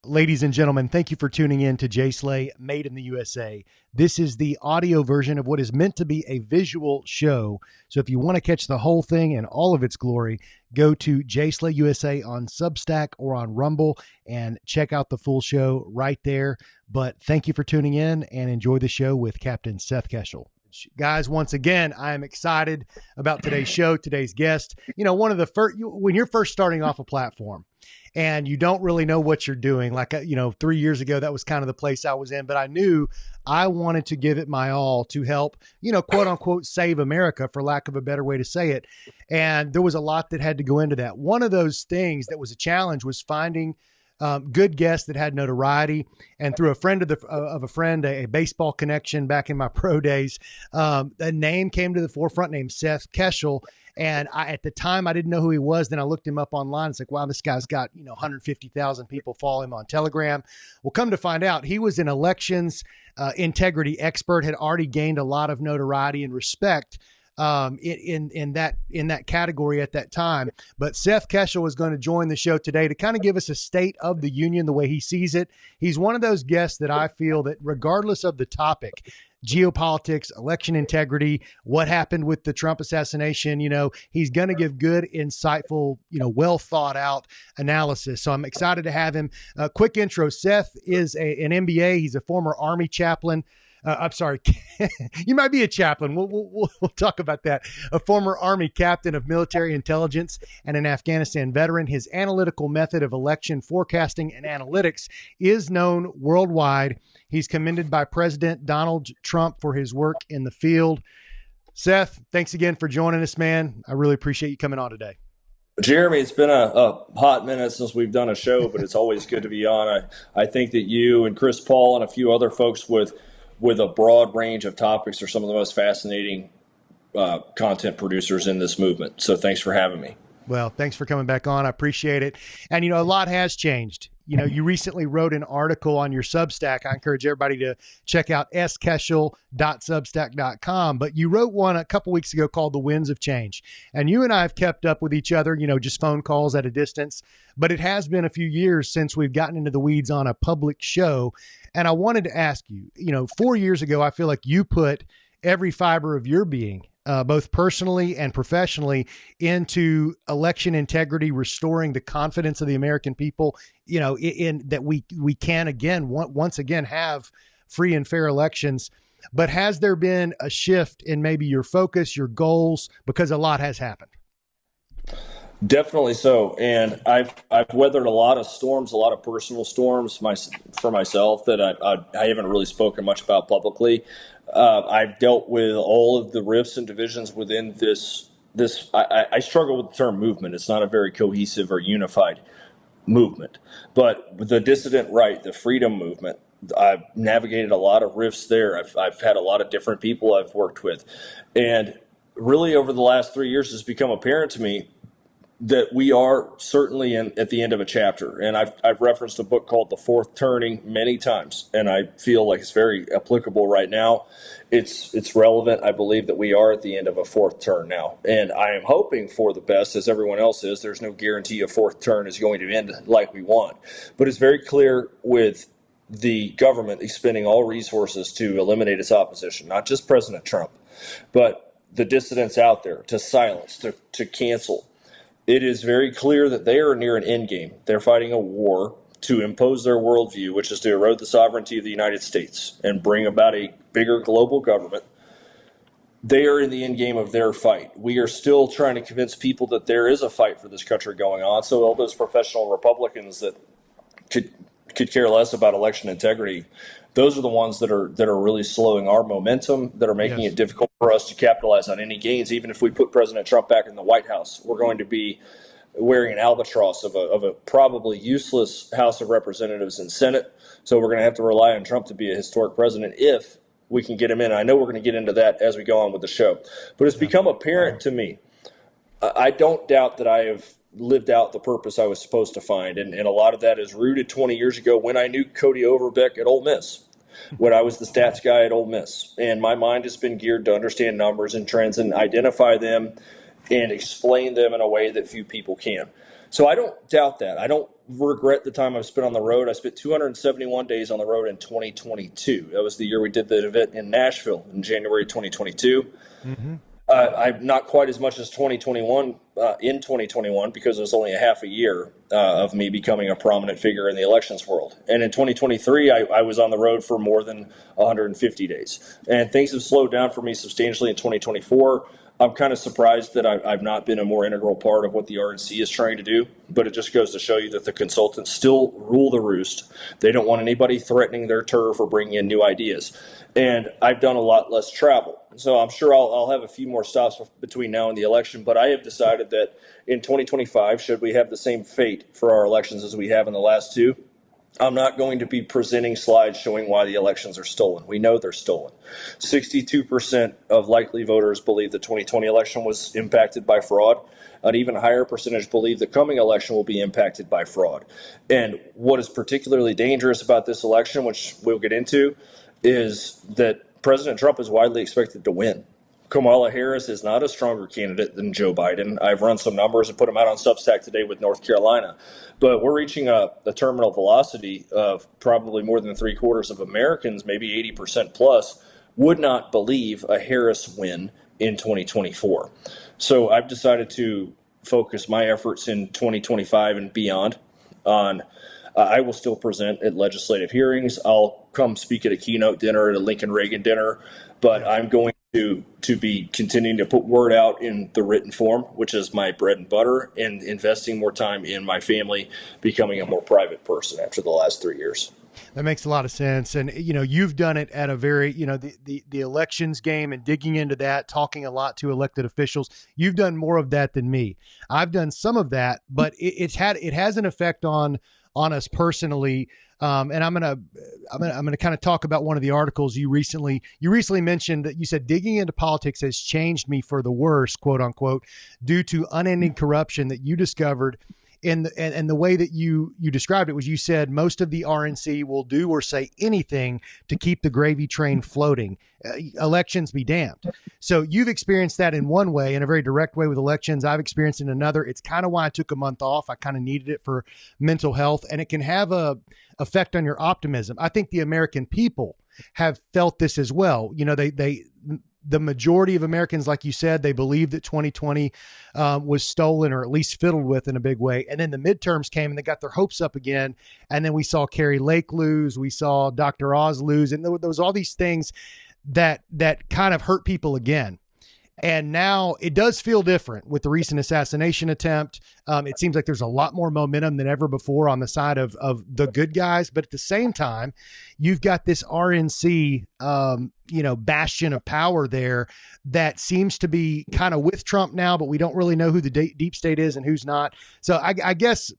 Ladies and gentlemen, thank you for tuning in to JSlay Made in the USA. This is the audio version of what is meant to be a visual show. So if you want to catch the whole thing in all of its glory, go to JSlayUSA on Substack or on Rumble and check out the full show right there. But thank you for tuning in and enjoy the show with Captain Seth Keshel. Guys, once again, I am excited about today's show, today's guest. You know, one of the first, when you're first starting off a platform and you don't really know what you're doing, like, 3 years ago, that was kind of the place I was in, but I knew I wanted to give it my all to help, quote unquote, save America, for lack of a better way to say it. And there was a lot that had to go into that. One of those things that was a challenge was finding good guests that had notoriety. And through a friend of a friend, a baseball connection back in my pro days, a name came to the forefront named Seth Keshel. And at the time, I didn't know who he was. Then I looked him up online. It's like, wow, this guy's got, 150,000 people follow him on Telegram. Well, come to find out, he was an elections integrity expert, had already gained a lot of notoriety and respect in that category at that time. But Seth Keshel was going to join the show today to kind of give us a state of the union, the way he sees it. He's one of those guests that I feel that regardless of the topic, geopolitics, election integrity, what happened with the Trump assassination, he's going to give good, insightful, well thought out analysis. So I'm excited to have him. Quick intro. Seth is an MBA. He's a former Army chaplain. I'm sorry, you might be a chaplain. We'll talk about that. A former Army captain of military intelligence and an Afghanistan veteran. His analytical method of election forecasting and analytics is known worldwide. He's commended by President Donald Trump for his work in the field. Seth, thanks again for joining us, man. I really appreciate you coming on today. Jeremy, it's been a hot minute since we've done a show, but it's always good to be on. I think that you and Chris Paul and a few other folks with a broad range of topics are some of the most fascinating content producers in this movement. So thanks for having me. Well, thanks for coming back on. I appreciate it. And, a lot has changed. You recently wrote an article on your Substack. I encourage everybody to check out skeshel.substack.com. But you wrote one a couple weeks ago called The Winds of Change. And you and I have kept up with each other, just phone calls at a distance. But it has been a few years since we've gotten into the weeds on a public show. And I wanted to ask you, 4 years ago, I feel like you put every fiber of your being, both personally and professionally, into election integrity, restoring the confidence of the American people, in that we can once again have free and fair elections. But has there been a shift in maybe your focus, your goals, because a lot has happened? Definitely so. And I've weathered a lot of storms, a lot of personal storms for myself that I haven't really spoken much about publicly. I've dealt with all of the rifts and divisions within this. I struggle with the term movement. It's not a very cohesive or unified movement. But the dissident right, the freedom movement, I've navigated a lot of rifts there. I've had a lot of different people I've worked with. And really over the last 3 years, it's become apparent to me that we are certainly at the end of a chapter. And I've referenced a book called The Fourth Turning many times, and I feel like it's very applicable right now. It's relevant. I believe that we are at the end of a fourth turn now. And I am hoping for the best, as everyone else is. There's no guarantee a fourth turn is going to end like we want. But it's very clear with the government expending all resources to eliminate its opposition, not just President Trump, but the dissidents out there, to silence, to cancel. It is very clear that they are near an end game. They're fighting a war to impose their worldview, which is to erode the sovereignty of the United States and bring about a bigger global government. They are in the end game of their fight. We are still trying to convince people that there is a fight for this country going on. So all those professional Republicans that could care less about election integrity, those are the ones that are really slowing our momentum, that are making it difficult for us to capitalize on any gains. Even if we put President Trump back in the White House, we're going to be wearing an albatross of a probably useless House of Representatives and Senate. So we're going to have to rely on Trump to be a historic president if we can get him in. I know we're going to get into that as we go on with the show. But it's become apparent to me, I don't doubt that I have lived out the purpose I was supposed to find. And a lot of that is rooted 20 years ago when I knew Cody Overbeck at Ole Miss, when I was the stats guy at Ole Miss. And my mind has been geared to understand numbers and trends and identify them and explain them in a way that few people can. So I don't doubt that. I don't regret the time I've spent on the road. I spent 271 days on the road in 2022. That was the year we did the event in Nashville in January 2022. Mm-hmm. I'm not quite as much as 2021 in 2021 because it was only a half a year of me becoming a prominent figure in the elections world. And in 2023, I was on the road for more than 150 days. And things have slowed down for me substantially in 2024. I'm kind of surprised that I've not been a more integral part of what the RNC is trying to do, but it just goes to show you that the consultants still rule the roost. They don't want anybody threatening their turf or bringing in new ideas. And I've done a lot less travel. So I'm sure I'll have a few more stops between now and the election, but I have decided that in 2025, should we have the same fate for our elections as we have in the last two, I'm not going to be presenting slides showing why the elections are stolen. We know they're stolen. 62% of likely voters believe the 2020 election was impacted by fraud. An even higher percentage believe the coming election will be impacted by fraud. And what is particularly dangerous about this election, which we'll get into, is that President Trump is widely expected to win. Kamala Harris is not a stronger candidate than Joe Biden. I've run some numbers and put them out on Substack today with North Carolina. But we're reaching a terminal velocity of probably more than 3/4 of Americans, maybe 80% plus, would not believe a Harris win in 2024. So I've decided to focus my efforts in 2025 and beyond on I will still present at legislative hearings. I'll come speak at a keynote dinner, at a Lincoln Reagan dinner, but I'm going to be continuing to put word out in the written form, which is my bread and butter, and investing more time in my family, becoming a more private person after the last 3 years. That makes a lot of sense. And, you've done it at a very, the elections game and digging into that, talking a lot to elected officials. You've done more of that than me. I've done some of that, but it has an effect on us personally. And I'm gonna kind of talk about one of the articles you recently mentioned, that you said digging into politics has changed me for the worse, quote unquote, due to unending corruption that you discovered. And the way that you described it was, you said most of the RNC will do or say anything to keep the gravy train floating. Elections be damned. So you've experienced that in one way, in a very direct way with elections. I've experienced it in another. It's kind of why I took a month off. I kind of needed it for mental health, and it can have a effect on your optimism. I think the American people have felt this as well. The majority of Americans, like you said, they believe that 2020 was stolen, or at least fiddled with in a big way. And then the midterms came and they got their hopes up again. And then we saw Carrie Lake lose. We saw Dr. Oz lose. And there was all these things that kind of hurt people again. And now it does feel different with the recent assassination attempt. It seems like there's a lot more momentum than ever before on the side of the good guys. But at the same time, you've got this RNC, bastion of power there that seems to be kind of with Trump now, but we don't really know who the deep state is and who's not. So I guess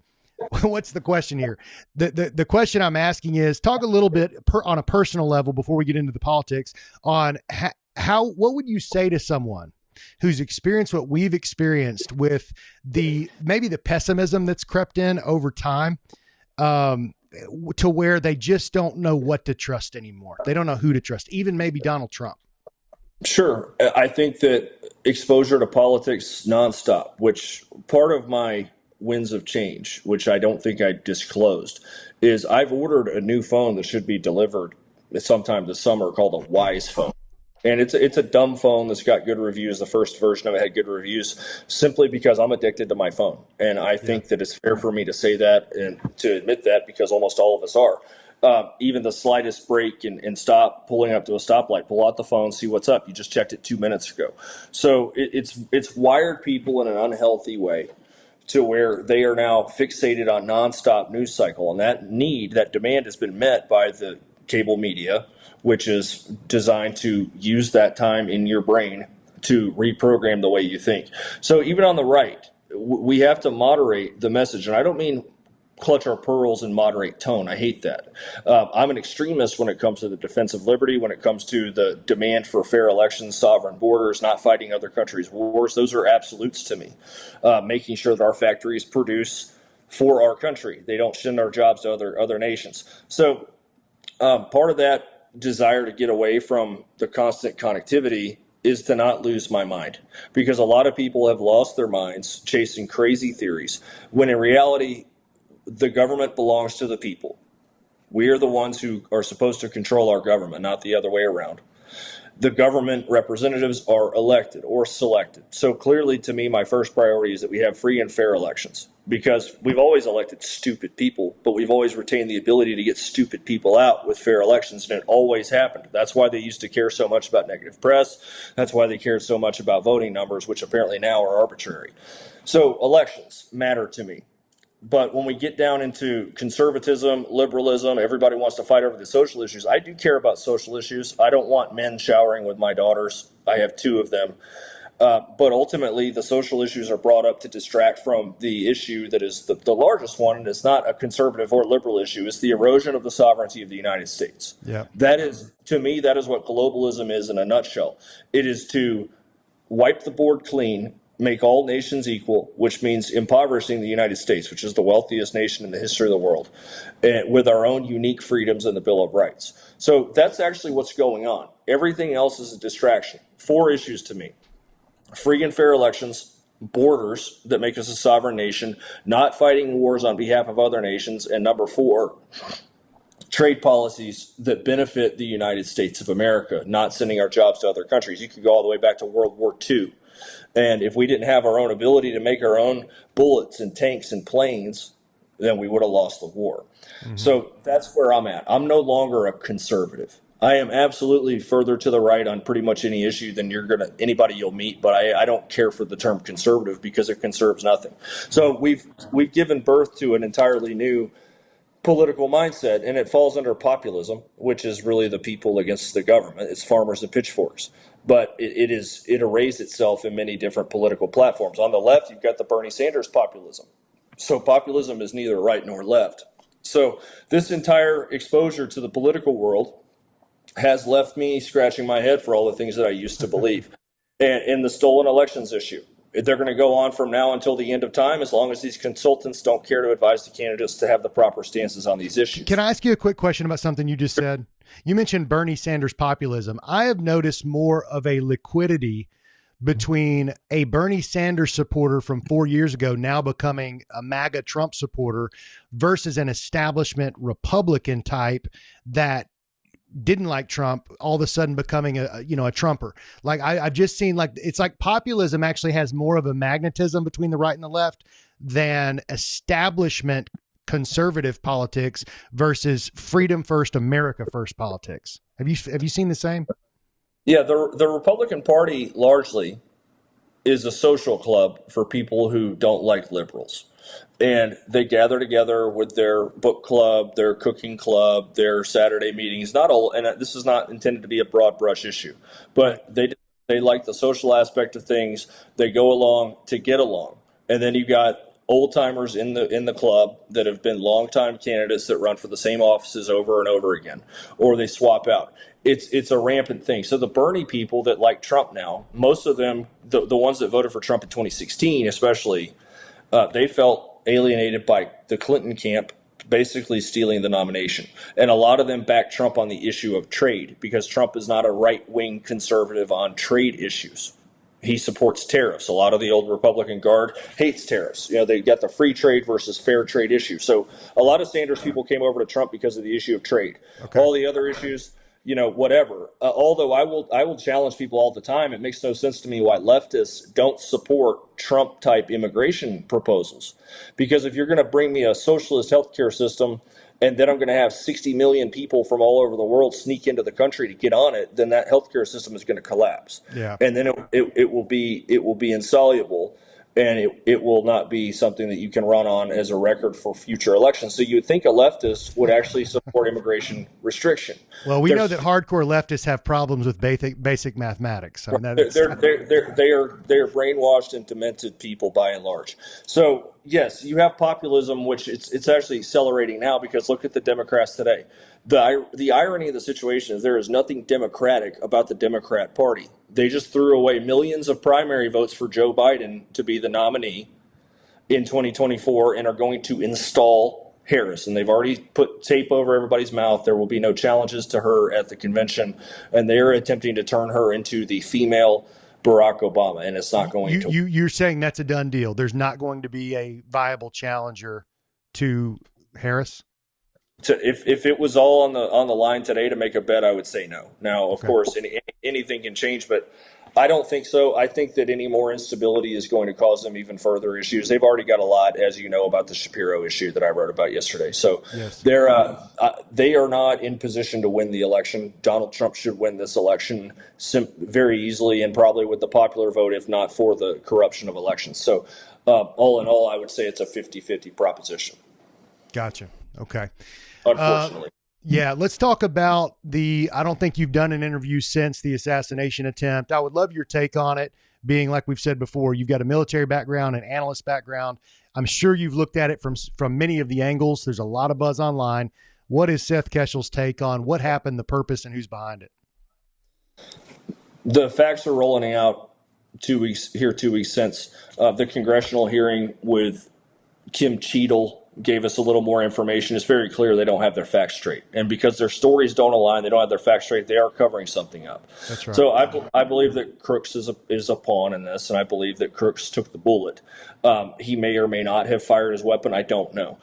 what's the question here? The question I'm asking is, talk a little bit on a personal level before we get into the politics on what would you say to someone who's experienced what we've experienced with maybe the pessimism that's crept in over time, to where they just don't know what to trust anymore. They don't know who to trust, even maybe Donald Trump. Sure. I think that exposure to politics nonstop, which part of my winds of change, which I don't think I disclosed, is I've ordered a new phone that should be delivered sometime this summer called a Wise phone. And it's a dumb phone that's got good reviews. The first version of it had good reviews simply because I'm addicted to my phone. And I think that it's fair for me to say that and to admit that, because almost all of us are. Even the slightest break and stop, pulling up to a stoplight, pull out the phone, see what's up. You just checked it 2 minutes ago. So it's wired people in an unhealthy way to where they are now fixated on nonstop news cycle. And that demand has been met by the cable media, which is designed to use that time in your brain to reprogram the way you think. So even on the right, we have to moderate the message. And I don't mean clutch our pearls and moderate tone. I hate that. I'm an extremist when it comes to the defense of liberty, when it comes to the demand for fair elections, sovereign borders, not fighting other countries' wars. Those are absolutes to me. Making sure that our factories produce for our country. They don't send our jobs to other nations. So part of that desire to get away from the constant connectivity is to not lose my mind, because a lot of people have lost their minds chasing crazy theories, when in reality the government belongs to the people. We are the ones who are supposed to control our government, not the other way around. The government representatives are elected or selected. So clearly, to me, my first priority is that we have free and fair elections, because we've always elected stupid people, but we've always retained the ability to get stupid people out with fair elections, and it always happened. That's why they used to care so much about negative press. That's why they cared so much about voting numbers, which apparently now are arbitrary. So elections matter to me. But when we get down into conservatism, liberalism, everybody wants to fight over the social issues. I do care about social issues. I don't want men showering with my daughters. I have 2 of them. But ultimately, the social issues are brought up to distract from the issue that is the largest one, and it's not a conservative or liberal issue. It's the erosion of the sovereignty of the United States. Yeah. That is, to me, that is what globalism is in a nutshell. It is to wipe the board clean, make all nations equal, which means impoverishing the United States, which is the wealthiest nation in the history of the world, with our own unique freedoms in the Bill of Rights. So that's actually what's going on. Everything else is a distraction. 4 issues to me: free and fair elections, borders that make us a sovereign nation, not fighting wars on behalf of other nations, and number 4, trade policies that benefit the United States of America, not sending our jobs to other countries. You could go all the way back to World War II. And if we didn't have our own ability to make our own bullets and tanks and planes, then we would have lost the war. Mm-hmm. So that's where I'm at. I'm no longer a conservative. I am absolutely further to the right on pretty much any issue than anybody you'll meet, but I don't care for the term conservative because it conserves nothing. So we've given birth to an entirely new political mindset, and it falls under populism, which is really the people against the government. It's farmers and pitchforks. But it arrays itself in many different political platforms. On the left, you've got the Bernie Sanders populism. So populism is neither right nor left. So this entire exposure to the political world has left me scratching my head for all the things that I used to believe. And in the stolen elections issue, they're going to go on from now until the end of time, as long as these consultants don't care to advise the candidates to have the proper stances on these issues. Can I ask you a quick question about something you just said? You mentioned Bernie Sanders populism. I have noticed more of a liquidity between a Bernie Sanders supporter from 4 years ago now becoming a MAGA Trump supporter versus an establishment Republican type that didn't like Trump, all of a sudden becoming a Trumper. Like I've just seen, like, it's like populism actually has more of a magnetism between the right and the left than establishment conservative politics versus freedom first, America first politics. Have you seen the same? Yeah, the Republican Party largely is a social club for people who don't like liberals. And they gather together with their book club, their cooking club, their Saturday meetings. Not all, and this is not intended to be a broad brush issue, but they like the social aspect of things. They go along to get along. And then you've got old timers in the club that have been longtime candidates that run for the same offices over and over again, or they swap out. It's a rampant thing. So the Bernie people that like Trump now, most of them, the ones that voted for Trump in 2016, especially, they felt alienated by the Clinton camp, basically stealing the nomination. And a lot of them backed Trump on the issue of trade, because Trump is not a right-wing conservative on trade issues. He supports tariffs. A lot of the old Republican guard hates tariffs. You know, they got the free trade versus fair trade issue. So a lot of Sanders people came over to Trump because of the issue of trade. Okay. All the other issues, whatever. Although I will challenge people all the time. It makes no sense to me why leftists don't support Trump-type immigration proposals. Because if you're going to bring me a socialist healthcare system, and then I'm going to have 60 million people from all over the world sneak into the country to get on it, then that healthcare system is going to collapse. Yeah. And then it will be insoluble. And it will not be something that you can run on as a record for future elections. So you would think a leftist would actually support immigration restriction. Well, we know that hardcore leftists have problems with basic mathematics. I mean, they are brainwashed and demented people by and large. So yes, you have populism, which it's actually accelerating now, because look at the Democrats today. The irony of the situation is there is nothing democratic about the Democrat Party. They just threw away millions of primary votes for Joe Biden to be the nominee in 2024 and are going to install Harris. And they've already put tape over everybody's mouth. There will be no challenges to her at the convention. And they're attempting to turn her into the female Barack Obama. And it's not going to. You're saying that's a done deal. There's not going to be a viable challenger to Harris? If it was all on the line today to make a bet, I would say no. Now, of Okay. course, anything can change, but I don't think so. I think that any more instability is going to cause them even further issues. They've already got a lot, as you know, about the Shapiro issue that I wrote about yesterday. So Yes. they are not in position to win the election. Donald Trump should win this election very easily and probably with the popular vote, if not for the corruption of elections. So all in all, I would say it's a 50-50 proposition. Gotcha. Okay. Unfortunately. Yeah, let's talk about I don't think you've done an interview since the assassination attempt. I would love your take on it, being like we've said before, you've got a military background, an analyst background. I'm sure you've looked at it from many of the angles. There's a lot of buzz online. What is Seth Keshel's take on what happened, the purpose, and who's behind it? The facts are rolling out 2 weeks since the congressional hearing with Kim Cheadle gave us a little more information. It's very clear they don't have their facts straight. And because their stories don't align, they don't have their facts straight, they are covering something up. That's right. So I believe that Crooks is a pawn in this, and I believe that Crooks took the bullet. He may or may not have fired his weapon. I don't know.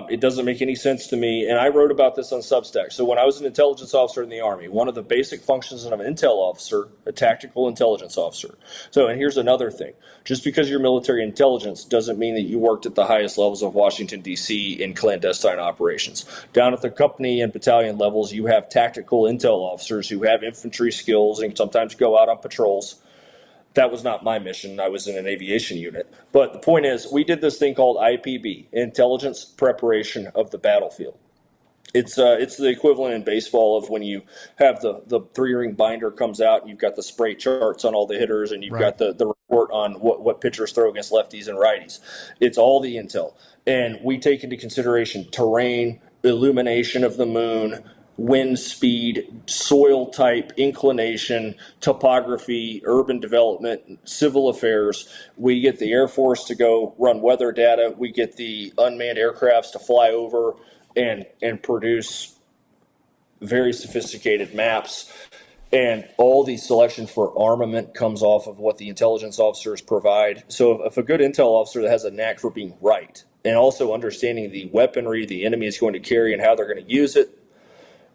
It doesn't make any sense to me. And I wrote about this on Substack. So when I was an intelligence officer in the Army, one of the basic functions of an intel officer, a tactical intelligence officer. So, and here's another thing. Just because you're military intelligence doesn't mean that you worked at the highest levels of Washington, D.C. in clandestine operations. Down at the company and battalion levels, you have tactical intel officers who have infantry skills and sometimes go out on patrols. That was not my mission. I was in an aviation unit. But the point is, we did this thing called IPB, Intelligence Preparation of the Battlefield. It's the equivalent in baseball of when you have the 3-ring binder comes out and you've got the spray charts on all the hitters and you've got the report on what pitchers throw against lefties and righties. It's all the intel. And we take into consideration terrain, illumination of the moon, wind speed, soil type, inclination, topography, urban development, civil affairs. We get the Air Force to go run weather data. We get the unmanned aircrafts to fly over and produce very sophisticated maps. And all the selection for armament comes off of what the intelligence officers provide. So if a good intel officer that has a knack for being right and also understanding the weaponry the enemy is going to carry and how they're going to use it,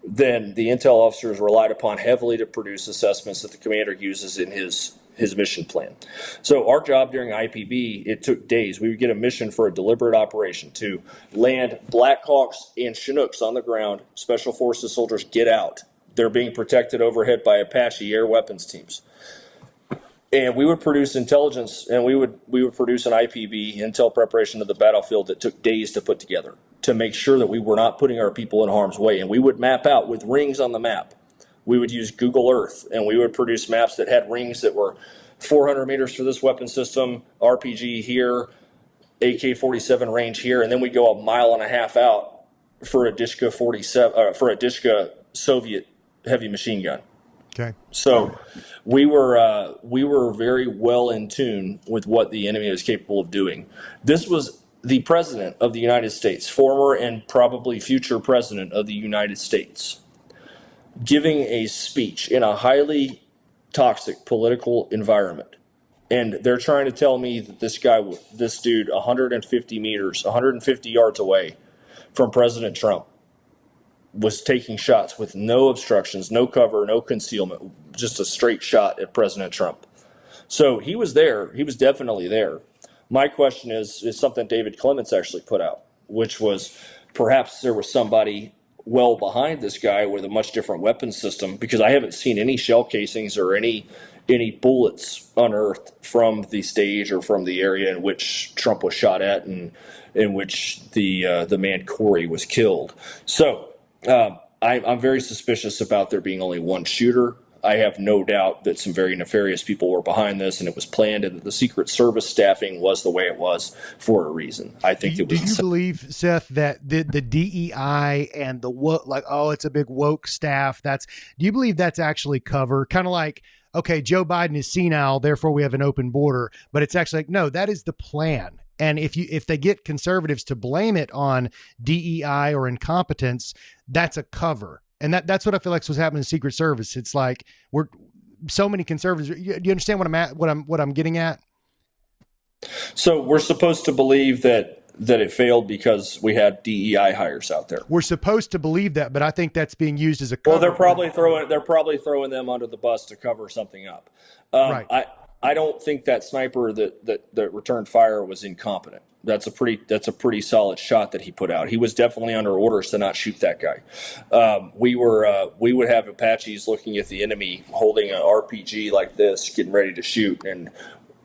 then the intel officers relied upon heavily to produce assessments that the commander uses in his mission plan. So our job during IPB, it took days. We would get a mission for a deliberate operation to land Blackhawks and Chinooks on the ground. Special Forces soldiers get out. They're being protected overhead by Apache air weapons teams. And we would produce intelligence, and we would produce an IPB, intel preparation of the battlefield, that took days to put together to make sure that we were not putting our people in harm's way. And we would map out with rings on the map. We would use Google Earth, and we would produce maps that had rings that were 400 meters for this weapon system, RPG here, AK-47 range here, and then we'd go a mile and a half out for a Dishka 47 for a Dishka Soviet heavy machine gun. Okay. So we were very well in tune with what the enemy was capable of doing. This was the president of the United States, former and probably future president of the United States, giving a speech in a highly toxic political environment. And they're trying to tell me that this dude, 150 meters, 150 yards away from President Trump, was taking shots with no obstructions, no cover, no concealment, just a straight shot at President Trump. So he was there. He was definitely there. My question is something David Clements actually put out, which was perhaps there was somebody well behind this guy with a much different weapon system, because I haven't seen any shell casings or any bullets unearthed from the stage or from the area in which Trump was shot at and in which the man Corey was killed. So I'm very suspicious about there being only one shooter. I have no doubt that some very nefarious people were behind this, and it was planned, and that the Secret Service staffing was the way it was for a reason. I think it was. Do you believe, Seth, that the DEI and it's a big woke staff? Do you believe that's actually cover? Kind of like, okay, Joe Biden is senile, therefore we have an open border, but it's actually like, no, that is the plan. And if they get conservatives to blame it on DEI or incompetence, that's a cover. And that's what I feel like was happening in the Secret Service. It's like we're so many conservatives. Do you understand what I'm getting at? So we're supposed to believe that that it failed because we had DEI hires out there. We're supposed to believe that, but I think that's being used as a cover. Well, they're probably throwing them under the bus to cover something up. Right. I don't think that sniper that returned fire was incompetent. That's a pretty solid shot that he put out. He was definitely under orders to not shoot that guy. We would have Apaches looking at the enemy holding an RPG like this, getting ready to shoot, and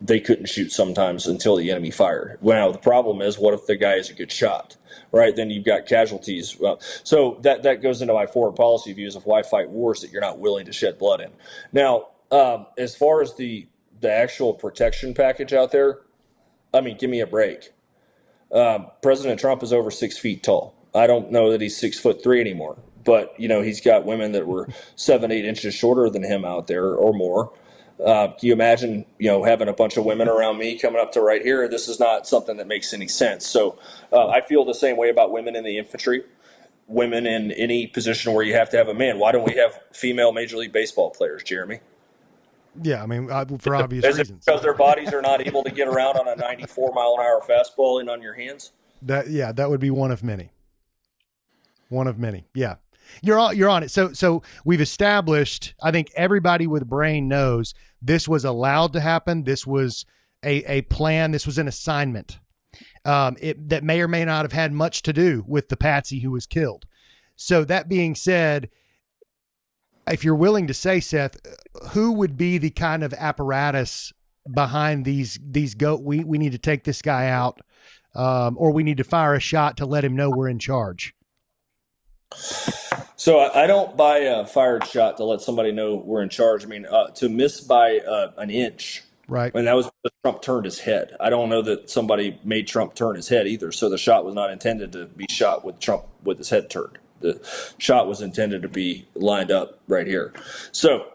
they couldn't shoot sometimes until the enemy fired. Well, the problem is, what if the guy is a good shot? Right, then you've got casualties. So that goes into my foreign policy views of why fight wars that you're not willing to shed blood in. Now, as far as the actual protection package out there, I mean, give me a break. President Trump is over 6 feet tall. I don't know that he's 6'3" anymore, but he's got women that were 7-8 inches shorter than him out there or more. Can you imagine, having a bunch of women around me coming up to right here? This is not something that makes any sense. So I feel the same way about women in the infantry, women in any position where you have to have a man. Why don't we have female Major League Baseball players, Jeremy? Yeah, I mean, for obvious reasons. Because their bodies are not able to get around on a 94-mile-an-hour fastball and on your hands? That would be one of many. One of many, yeah. You're on it. So we've established, I think everybody with a brain knows this was allowed to happen. This was a plan. This was an assignment that may or may not have had much to do with the patsy who was killed. So that being said, if you're willing to say, Seth, who would be the kind of apparatus behind these we need to take this guy out, or we need to fire a shot to let him know we're in charge? So I don't buy a fired shot to let somebody know we're in charge. I mean, to miss by an inch, right? And that was because Trump turned his head. I don't know that somebody made Trump turn his head either. So the shot was not intended to be shot with Trump with his head turned. The shot was intended to be lined up right here. So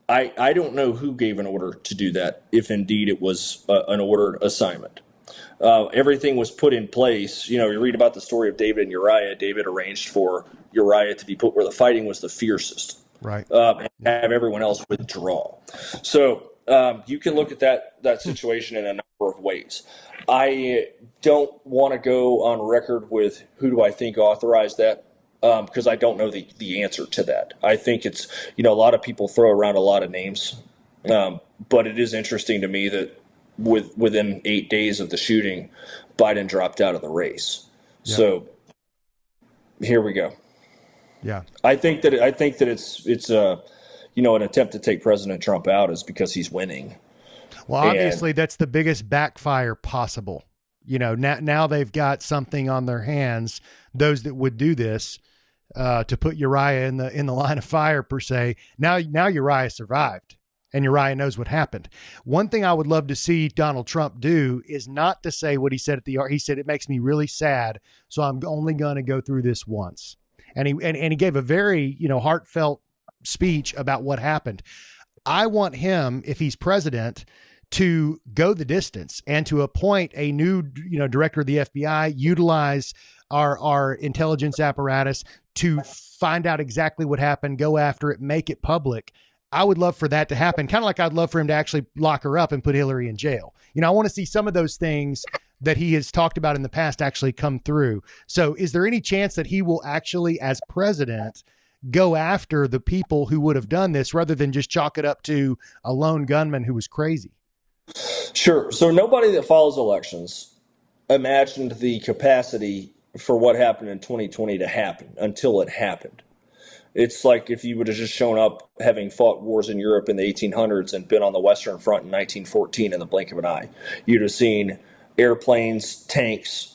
I don't know who gave an order to do that, if indeed it was an ordered assignment. Everything was put in place. You read about the story of David and Uriah. David arranged for Uriah to be put where the fighting was the fiercest, right? And have everyone else withdraw. So you can look at that situation in a number of ways. I don't want to go on record with who do I think authorized that, because I don't know the answer to that. I think it's, a lot of people throw around a lot of names, but it is interesting to me that within 8 days of the shooting, Biden dropped out of the race. Yeah. So here we go. Yeah, I think that it's an attempt to take President Trump out is because he's winning. Well, obviously that's the biggest backfire possible. Now they've got something on their hands. Those that would do this to put Uriah in the line of fire per se. Now Uriah survived. And Uriah knows what happened. One thing I would love to see Donald Trump do is not to say what he said he said, it makes me really sad, so I'm only going to go through this once. And he gave a very, heartfelt speech about what happened. I want him, if he's president, to go the distance and to appoint a new, director of the FBI, utilize our intelligence apparatus to find out exactly what happened, go after it, make it public. I would love for that to happen, kind of like I'd love for him to actually lock her up and put Hillary in jail. I want to see some of those things that he has talked about in the past actually come through. So is there any chance that he will actually, as president, go after the people who would have done this rather than just chalk it up to a lone gunman who was crazy? Sure. So nobody that follows elections imagined the capacity for what happened in 2020 to happen until it happened. It's like if you would have just shown up having fought wars in Europe in the 1800s and been on the Western Front in 1914 in the blink of an eye. You'd have seen airplanes, tanks,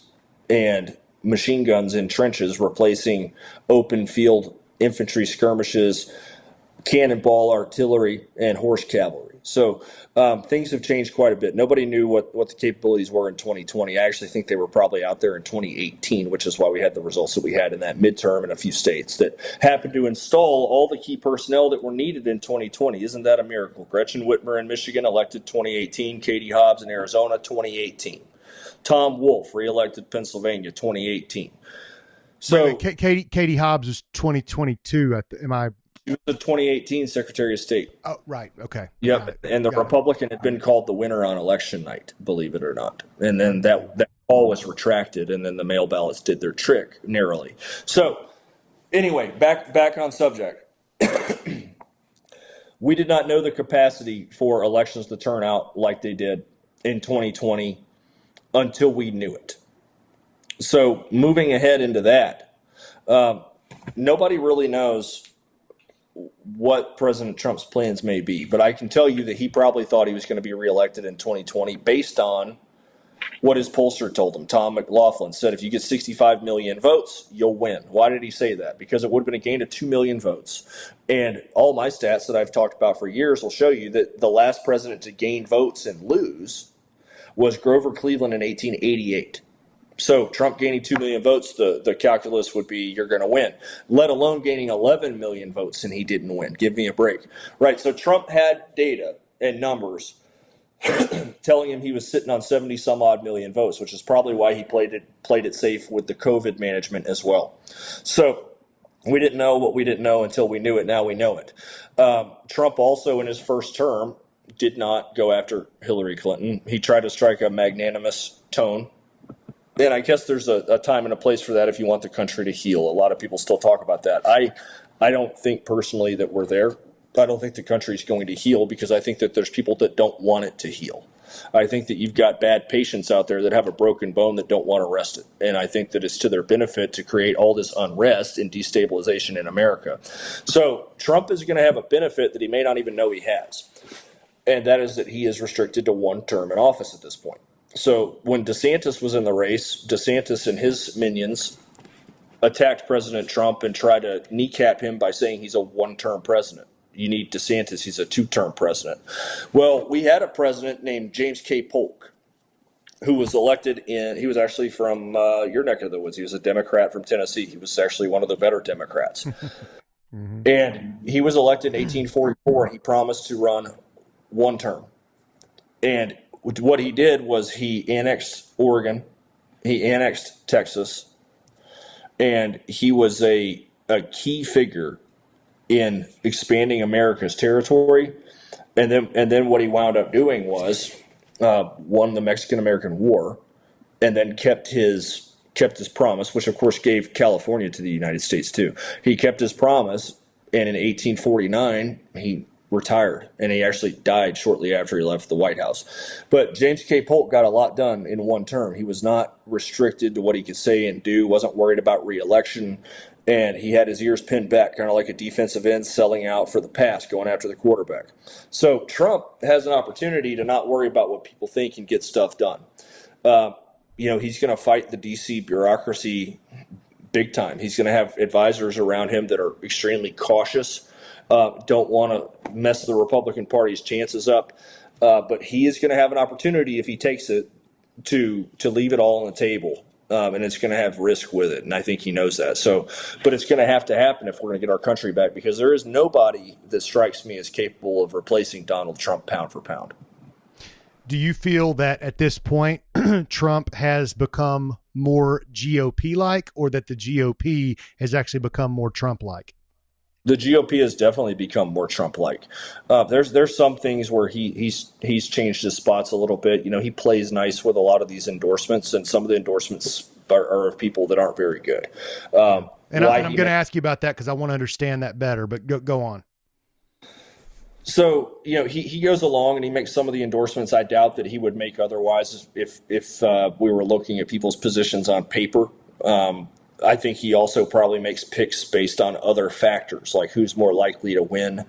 and machine guns in trenches replacing open field infantry skirmishes, cannonball artillery, and horse cavalry. So things have changed quite a bit. Nobody knew what the capabilities were in 2020. I actually think they were probably out there in 2018, which is why we had the results that we had in that midterm in a few states that happened to install all the key personnel that were needed in 2020. Isn't that a miracle? Gretchen Whitmer in Michigan, elected 2018. Katie Hobbs in Arizona, 2018. Tom Wolf, reelected Pennsylvania, 2018. So Katie Hobbs was 2022. Am I She was the 2018 Secretary of State. Oh, right. Okay. Yep. And the Republican had been called the winner on election night, believe it or not. And then that call was retracted, and then the mail ballots did their trick narrowly. So anyway, back on subject. We did not know the capacity for elections to turn out like they did in 2020 until we knew it. So moving ahead into that, nobody really knows what President Trump's plans may be, but I can tell you that he probably thought he was going to be reelected in 2020 based on what his pollster told him. Tom McLaughlin said, if you get 65 million votes, you'll win. Why did he say that? Because it would have been a gain of 2 million votes. And all my stats that I've talked about for years will show you that the last president to gain votes and lose was Grover Cleveland in 1888. So Trump gaining 2 million votes, the calculus would be you're going to win, let alone gaining 11 million votes and he didn't win. Give me a break. Right, so Trump had data and numbers telling him he was sitting on 70 some odd million votes, which is probably why he played it safe with the COVID management as well. So we didn't know what we didn't know until we knew it. Now we know it. Trump also in his first term did not go after Hillary Clinton. He tried to strike a magnanimous tone. And I guess there's a time and a place for that if you want the country to heal. A lot of people still talk about that. I don't think personally that we're there. I don't think the country is going to heal because I think that there's people that don't want it to heal. I think that you've got bad patients out there that have a broken bone that don't want to rest it. And I think that it's to their benefit to create all this unrest and destabilization in America. So Trump is going to have a benefit that he may not even know he has. And that is that he is restricted to one term in office at this point. So when DeSantis was in the race, DeSantis and his minions attacked President Trump and tried to kneecap him by saying he's a one-term president. You need DeSantis, he's a two-term president. Well, we had a president named James K. Polk who was elected he was actually from your neck of the woods. He was a Democrat from Tennessee. He was actually one of the better Democrats. Mm-hmm. And he was elected in 1844, and he promised to run one term. And what he did was he annexed Oregon, he annexed Texas, and he was a key figure in expanding America's territory. And then what he wound up doing was won the Mexican-American War, and then kept his promise, which of course gave California to the United States too. He kept his promise, and in 1849 he retired, and he actually died shortly after he left the White House. But James K. Polk got a lot done in one term. He was not restricted to what he could say and do, wasn't worried about re-election, and he had his ears pinned back, kind of like a defensive end selling out for the pass, going after the quarterback. So Trump has an opportunity to not worry about what people think and get stuff done. He's going to fight the D.C. bureaucracy big time. He's going to have advisors around him that are extremely cautious, don't want to mess the Republican Party's chances up. But he is going to have an opportunity, if he takes it, to leave it all on the table. And it's going to have risk with it. And I think he knows that. But it's going to happen if we're going to get our country back, because there is nobody that strikes me as capable of replacing Donald Trump pound for pound. Do you feel that at this point, Trump has become more GOP-like, or that the GOP has actually become more Trump-like? The GOP has definitely become more Trump-like. There's some things where he's changed his spots a little bit. He plays nice with a lot of these endorsements, and some of the endorsements are of people that aren't very good. And I'm going to ask you about that because I want to understand that better. But go on. So he goes along and he makes some of the endorsements I doubt that he would make otherwise if we were looking at people's positions on paper. I think he also probably makes picks based on other factors, like who's more likely to win.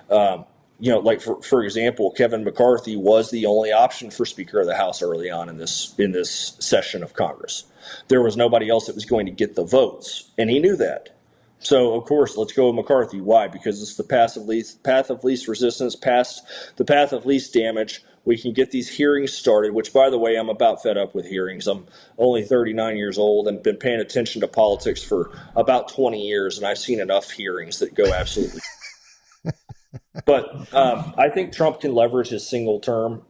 Like for example, Kevin McCarthy was the only option for Speaker of the House early on in this session of Congress. There was nobody else that was going to get the votes, and he knew that. So of course, let's go with McCarthy. Why? Because it's the path of least resistance, the path of least damage. We can get these hearings started, which, by the way, I'm about fed up with hearings. I'm only 39 years old and been paying attention to politics for about 20 years, and I've seen enough hearings that go absolutely. But I think Trump can leverage his single term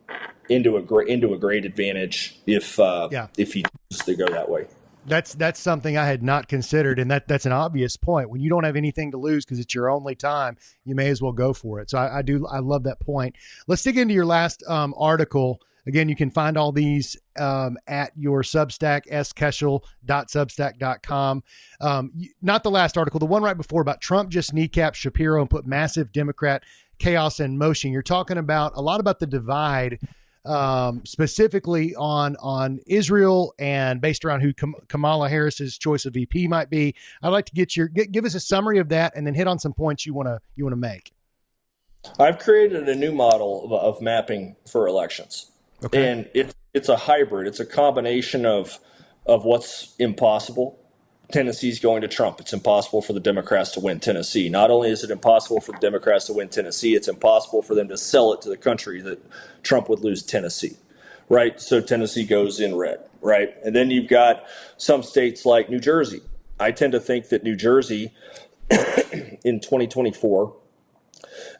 into a great advantage if he chooses to go that way. That's something I had not considered, and that's an obvious point. When you don't have anything to lose because it's your only time, you may as well go for it. So I love that point. Let's dig into your last article. Again, you can find all these at your Substack, skeshel.substack.com. Not the last article, the one right before about Trump just kneecapped Shapiro and put massive Democrat chaos in motion. You're talking about a lot about the divide, specifically on Israel and based around who Kamala Harris's choice of VP might be. I'd like to give us a summary of that and then hit on some points you want to make. I've created a new model of mapping for elections. Okay. And it's a hybrid. It's a combination of what's impossible. Tennessee's going to Trump. It's impossible for the Democrats to win Tennessee. Not only is it impossible for the Democrats to win Tennessee, it's impossible for them to sell it to the country that Trump would lose Tennessee, right? So Tennessee goes in red, right? And then you've got some states like New Jersey. I tend to think that New Jersey in 2024,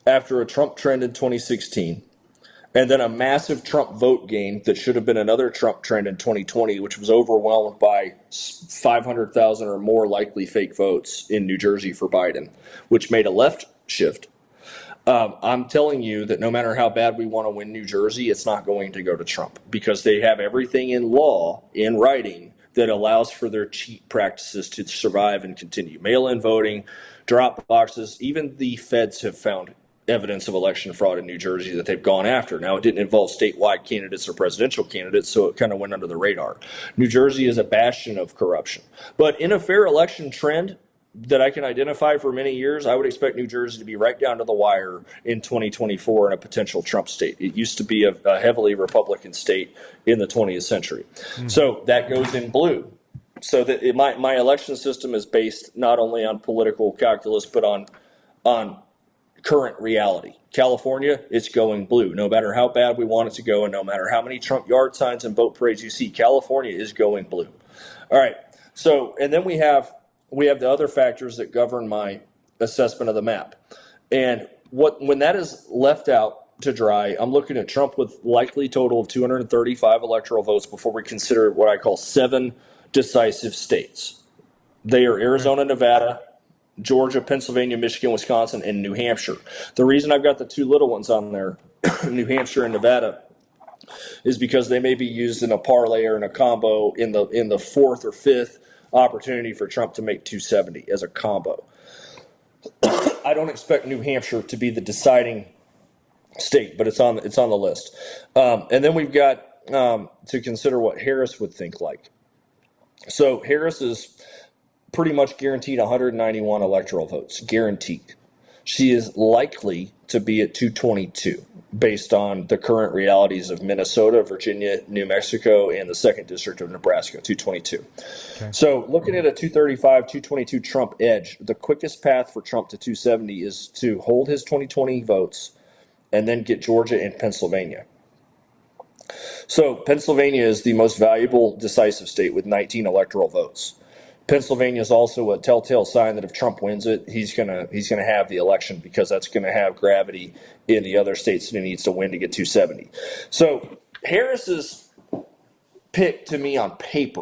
after a Trump trend in 2016, and then a massive Trump vote gain that should have been another Trump trend in 2020, which was overwhelmed by 500,000 or more likely fake votes in New Jersey for Biden, which made a left shift. I'm telling you that no matter how bad we want to win New Jersey, it's not going to go to Trump because they have everything in law, in writing, that allows for their cheat practices to survive and continue. Mail-in voting, drop boxes, even the feds have found evidence of election fraud in New Jersey that they've gone after. Now, it didn't involve statewide candidates or presidential candidates, so it kind of went under the radar. New Jersey is a bastion of corruption. But in a fair election trend that I can identify for many years, I would expect New Jersey to be right down to the wire in 2024 in a potential Trump state. It used to be a heavily Republican state in the 20th century. Mm-hmm. So that goes in blue. So that my election system is based not only on political calculus, but on current reality. California, it's going blue. No matter how bad we want it to go, and no matter how many Trump yard signs and boat parades you see, California is going blue. All right. So, and then we have the other factors that govern my assessment of the map. And when that is left out to dry, I'm looking at Trump with likely total of 235 electoral votes before we consider what I call 7 decisive states. They are Arizona, Nevada, Georgia, Pennsylvania, Michigan, Wisconsin, and New Hampshire. The reason I've got the 2 little ones on there, New Hampshire and Nevada, is because they may be used in a parlay or in a combo in the 4th or 5th opportunity for Trump to make 270 as a combo. I don't expect New Hampshire to be the deciding state, but it's on the list. And then we've got to consider what Harris would think like. So Harris is pretty much guaranteed 191 electoral votes, guaranteed. She is likely to be at 222 based on the current realities of Minnesota, Virginia, New Mexico, and the 2nd District of Nebraska, 222. Okay. So looking at a 235, 222 Trump edge, the quickest path for Trump to 270 is to hold his 2020 votes and then get Georgia and Pennsylvania. So Pennsylvania is the most valuable decisive state with 19 electoral votes. Pennsylvania is also a telltale sign that if Trump wins it, he's gonna have the election because that's going to have gravity in the other states that he needs to win to get 270. So Harris's pick to me on paper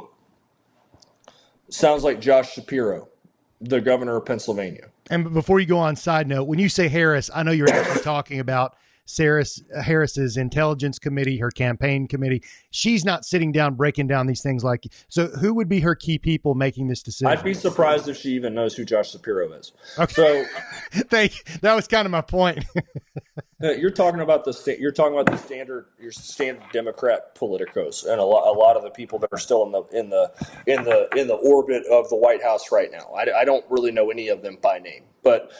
sounds like Josh Shapiro, the governor of Pennsylvania. And before you go on, side note, when you say Harris, I know you're actually talking about Harris's intelligence committee, her campaign committee. She's not sitting down, breaking down these things like, so who would be her key people making this decision? I'd be surprised if she even knows who Josh Shapiro is. Okay. So that was kind of my point. You're talking about the standard Democrat politicos, and a lot of the people that are still in the orbit of the White House right now. I don't really know any of them by name, but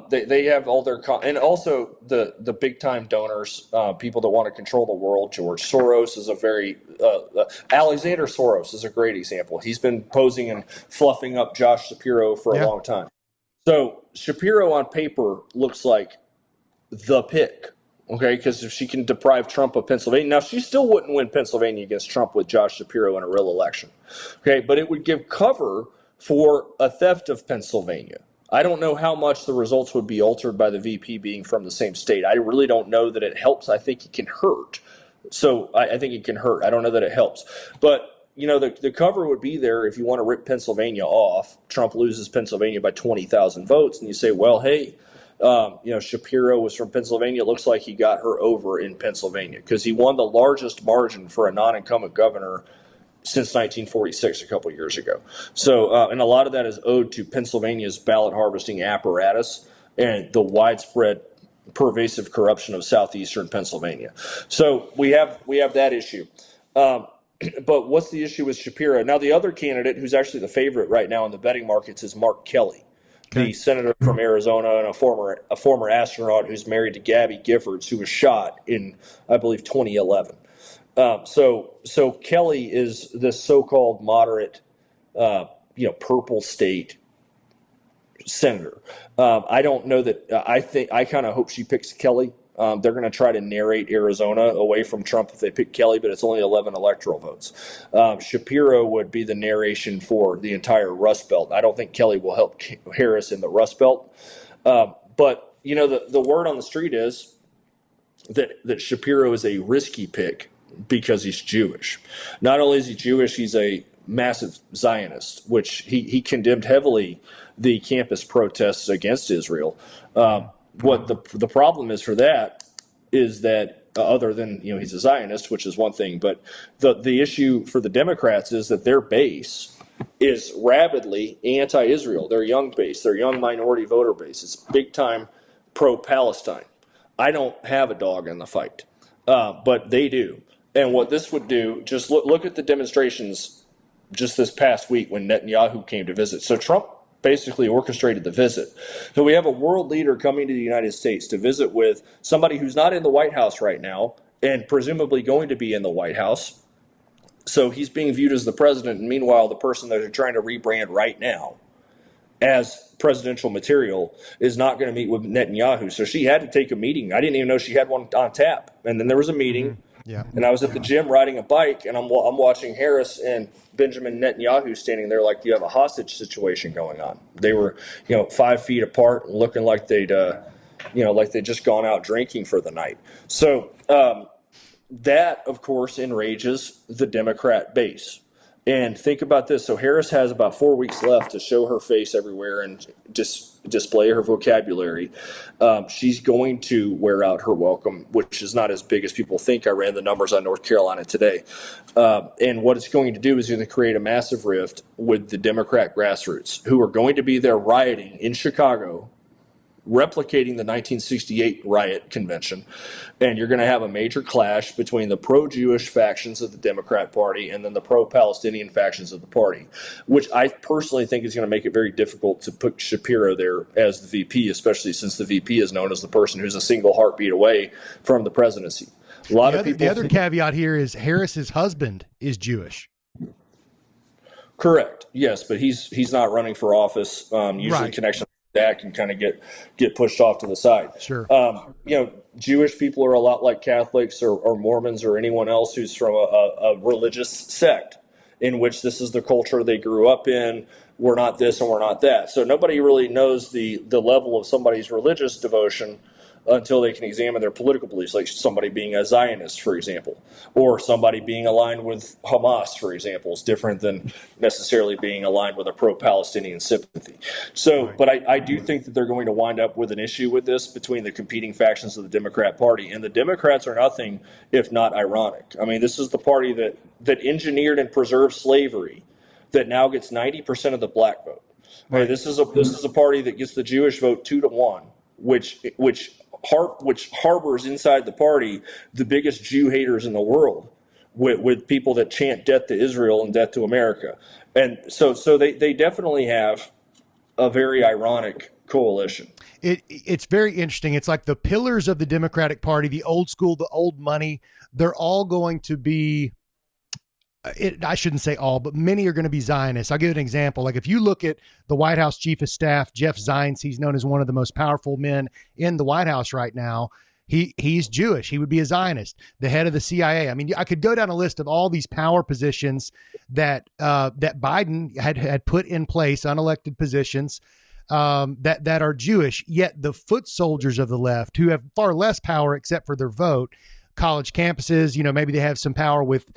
they have all their and also the big time donors, people that want to control the world. George Soros is a very Alexander Soros is a great example. He's been posing and fluffing up Josh Shapiro for a long time. So Shapiro on paper looks like the pick, okay, because if she can deprive Trump of Pennsylvania, now she still wouldn't win Pennsylvania against Trump with Josh Shapiro in a real election, okay, but it would give cover for a theft of Pennsylvania. I don't know how much the results would be altered by the VP being from the same state. I really don't know that it helps. I think it can hurt. So I think it can hurt. I don't know that it helps. But, the cover would be there if you want to rip Pennsylvania off. Trump loses Pennsylvania by 20,000 votes, and you say, well, hey, Shapiro was from Pennsylvania. It looks like he got her over in Pennsylvania because he won the largest margin for a non-incumbent governor since 1946, a couple of years ago. So, and a lot of that is owed to Pennsylvania's ballot harvesting apparatus and the widespread pervasive corruption of southeastern Pennsylvania. So we have that issue. But what's the issue with Shapiro? Now, the other candidate who's actually the favorite right now in the betting markets is Mark Kelly, the senator from Arizona and a former astronaut who's married to Gabby Giffords, who was shot in, I believe, 2011. So Kelly is this so-called moderate, purple state senator. I don't know that. I kind of hope she picks Kelly. They're going to try to narrate Arizona away from Trump if they pick Kelly, but it's only 11 electoral votes. Shapiro would be the narration for the entire Rust Belt. I don't think Kelly will help Harris in the Rust Belt. But, the word on the street is that Shapiro is a risky pick because he's Jewish. Not only is he Jewish, he's a massive Zionist, which he condemned heavily the campus protests against Israel. What the problem is for that is that other than, he's a Zionist, which is one thing, but the issue for the Democrats is that their base is rabidly anti-Israel. Their young base, their young minority voter base is big time pro-Palestine. I don't have a dog in the fight, but they do. And what this would do, just look at the demonstrations just this past week when Netanyahu came to visit. So Trump basically orchestrated the visit. So we have a world leader coming to the United States to visit with somebody who's not in the White House right now and presumably going to be in the White House. So he's being viewed as the president, and meanwhile, the person that they're trying to rebrand right now as presidential material is not going to meet with Netanyahu. So she had to take a meeting. I didn't even know she had one on tap. And then there was a meeting. Yeah. And I was at the gym riding a bike, and I'm watching Harris and Benjamin Netanyahu standing there like you have a hostage situation going on. They were, 5 feet apart and looking like they'd just gone out drinking for the night. So that, of course, enrages the Democrat base. And think about this. So Harris has about 4 weeks left to show her face everywhere and display her vocabulary. She's going to wear out her welcome, which is not as big as people think. I ran the numbers on North Carolina today. And what it's going to do is going to create a massive rift with the Democrat grassroots, who are going to be there rioting in Chicago, replicating the 1968 riot convention, and you're going to have a major clash between the pro-Jewish factions of the Democrat Party and then the pro-Palestinian factions of the party, which I personally think is going to make it very difficult to put Shapiro there as the VP, especially since the VP is known as the person who's a single heartbeat away from the presidency. The other caveat here is Harris's husband is Jewish. Correct. Yes, but he's not running for office. Usually right. Connection that can kind of get pushed off to the side. Sure. Jewish people are a lot like Catholics or Mormons or anyone else who's from a religious sect in which this is the culture they grew up in. We're not this and we're not that. So nobody really knows the level of somebody's religious devotion until they can examine their political beliefs, like somebody being a Zionist, for example, or somebody being aligned with Hamas, for example, is different than necessarily being aligned with a pro-Palestinian sympathy. So, but I do think that they're going to wind up with an issue with this between the competing factions of the Democrat Party, and the Democrats are nothing if not ironic. I mean, this is the party that engineered and preserved slavery that now gets 90% of the black vote. Right. This is a party that gets the Jewish vote 2-1, which harbors inside the party the biggest Jew haters in the world, with people that chant death to Israel and death to America. And so they definitely have a very ironic coalition. It's very interesting. It's like the pillars of the Democratic Party, the old school, the old money, they're all going to be, I shouldn't say all, but many are going to be Zionists. I'll give an example. Like if you look at the White House Chief of Staff, Jeff Zients, he's known as one of the most powerful men in the White House right now. He's Jewish. He would be a Zionist. The head of the CIA. I mean, I could go down a list of all these power positions that Biden had put in place, unelected positions that are Jewish. Yet the foot soldiers of the left, who have far less power except for their vote, college campuses. Maybe they have some power with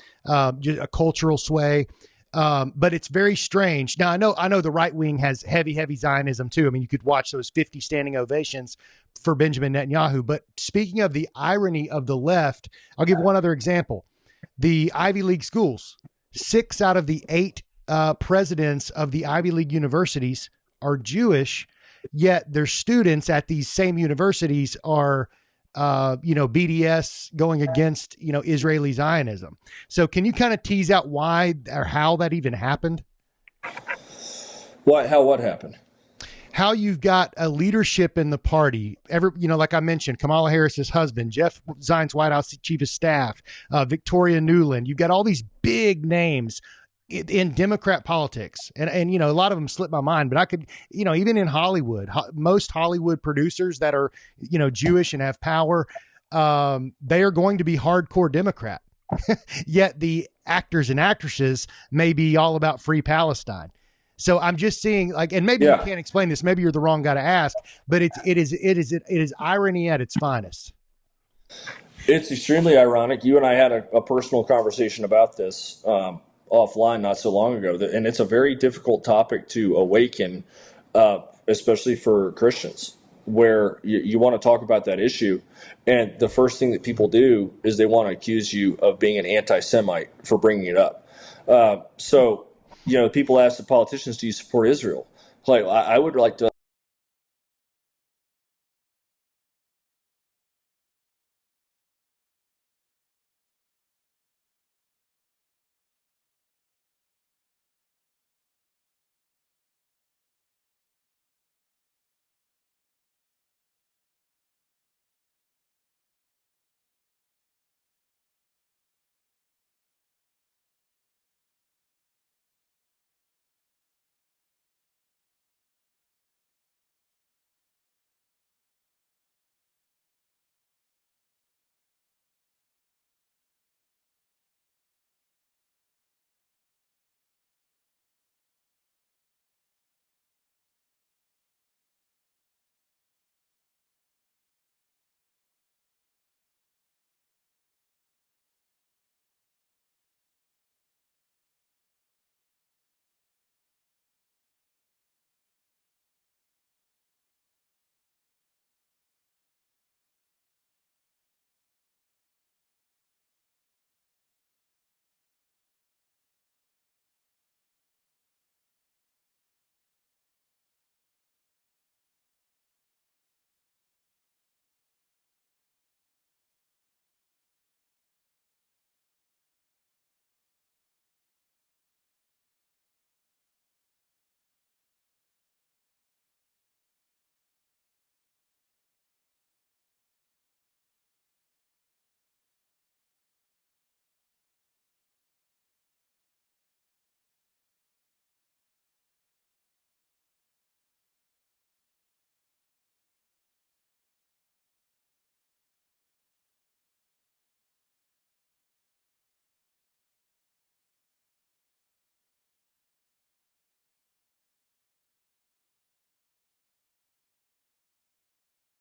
just a cultural sway. But it's very strange. Now, I know the right wing has heavy Zionism too. I mean, you could watch those 50 standing ovations for Benjamin Netanyahu. But speaking of the irony of the left, I'll give one other example. The Ivy League schools, 6 out of the 8 presidents of the Ivy League universities are Jewish, yet their students at these same universities are BDS going against, Israeli Zionism. So can you kind of tease out why or how that even happened? What happened? How you've got a leadership in the party, like I mentioned, Kamala Harris's husband, Jeff Zients, White House chief of staff, Victoria Nuland. You've got all these big names in Democrat politics. And a lot of them slip my mind, but I could, even in Hollywood, most Hollywood producers that are, Jewish and have power, they are going to be hardcore Democrat. Yet the actors and actresses may be all about free Palestine. So I'm just seeing and maybe you can't explain this. Maybe you're the wrong guy to ask, but it is irony at its finest. It's extremely ironic. You and I had a personal conversation about this offline not so long ago, and it's a very difficult topic to awaken, especially for Christians, where you want to talk about that issue, and the first thing that people do is they want to accuse you of being an anti-Semite for bringing it up. So people ask the politicians, do you support Israel? I would like to